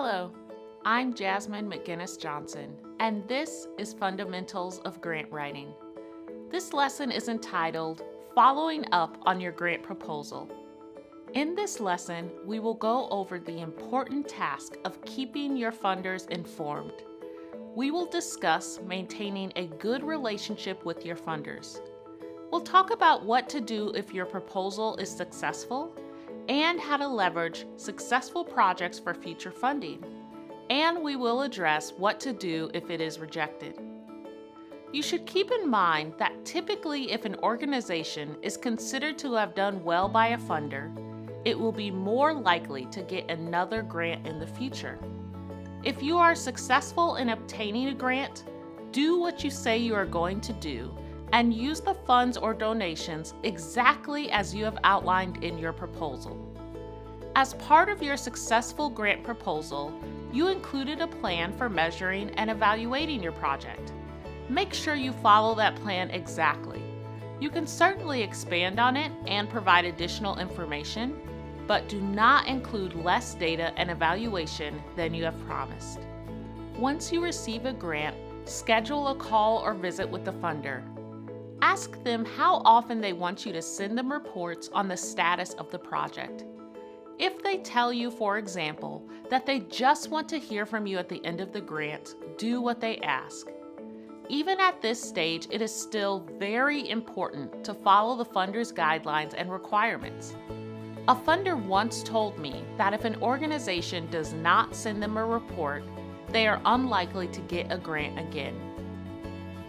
Hello, I'm Jasmine McGinnis Johnson, and this is Fundamentals of Grant Writing. This lesson is entitled Following Up on Your Grant Proposal. In this lesson, we will go over the important task of keeping your funders informed. We will discuss maintaining a good relationship with your funders. We'll talk about what to do if your proposal is successful, and how to leverage successful projects for future funding. And we will address what to do if it is rejected. You should keep in mind that typically if an organization is considered to have done well by a funder, it will be more likely to get another grant in the future. If you are successful in obtaining a grant, do what you say you are going to do and use the funds or donations exactly as you have outlined in your proposal. As part of your successful grant proposal, you included a plan for measuring and evaluating your project. Make sure you follow that plan exactly. You can certainly expand on it and provide additional information, but do not include less data and evaluation than you have promised. Once you receive a grant, schedule a call or visit with the funder. Ask them how often they want you to send them reports on the status of the project. If they tell you, for example, that they just want to hear from you at the end of the grant, do what they ask. Even at this stage, it is still very important to follow the funder's guidelines and requirements. A funder once told me that if an organization does not send them a report, they are unlikely to get a grant again.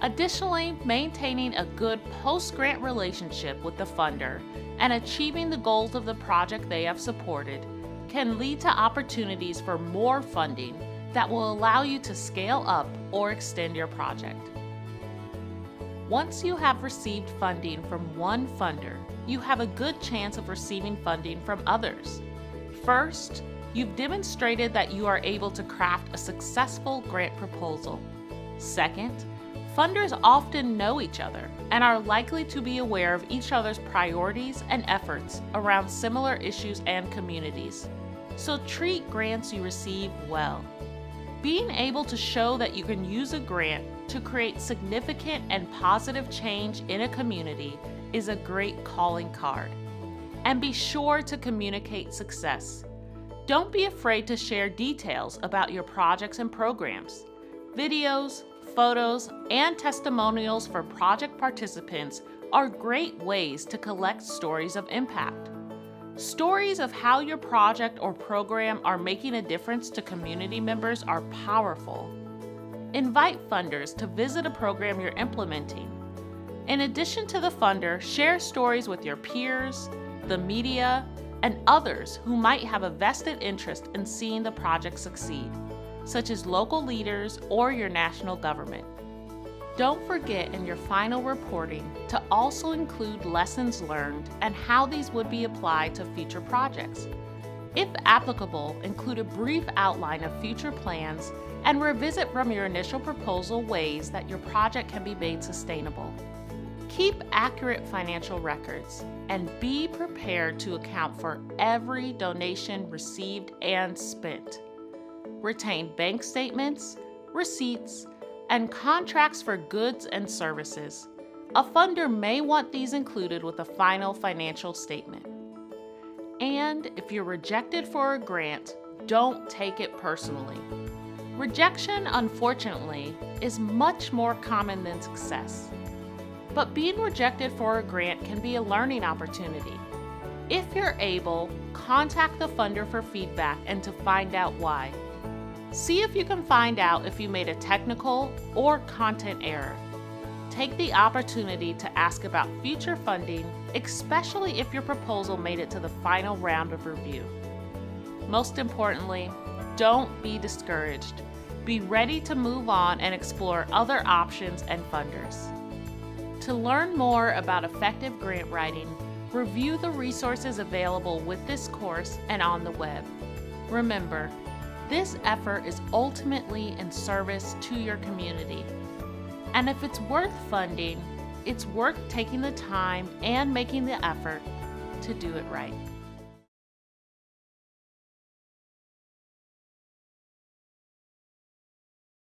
Additionally, maintaining a good post-grant relationship with the funder and achieving the goals of the project they have supported can lead to opportunities for more funding that will allow you to scale up or extend your project. Once you have received funding from one funder, you have a good chance of receiving funding from others. First, you've demonstrated that you are able to craft a successful grant proposal. Second, funders often know each other and are likely to be aware of each other's priorities and efforts around similar issues and communities. So treat grants you receive well. Being able to show that you can use a grant to create significant and positive change in a community is a great calling card. And be sure to communicate success. Don't be afraid to share details about your projects and programs. Videos, photos, and testimonials for project participants are great ways to collect stories of impact. Stories of how your project or program are making a difference to community members are powerful. Invite funders to visit a program you're implementing. In addition to the funder, share stories with your peers, the media, and others who might have a vested interest in seeing the project succeed, such as local leaders or your national government. Don't forget in your final reporting to also include lessons learned and how these would be applied to future projects. If applicable, include a brief outline of future plans and revisit from your initial proposal ways that your project can be made sustainable. Keep accurate financial records and be prepared to account for every donation received and spent. Retain bank statements, receipts, and contracts for goods and services. A funder may want these included with a final financial statement. And if you're rejected for a grant, don't take it personally. Rejection, unfortunately, is much more common than success. But being rejected for a grant can be a learning opportunity. If you're able, contact the funder for feedback and to find out why. See if you can find out if you made a technical or content error. Take the opportunity to ask about future funding, especially if your proposal made it to the final round of review. Most importantly, don't be discouraged. Be ready to move on and explore other options and funders. To learn more about effective grant writing, review the resources available with this course and on the web. Remember, this effort is ultimately in service to your community. And if it's worth funding, it's worth taking the time and making the effort to do it right.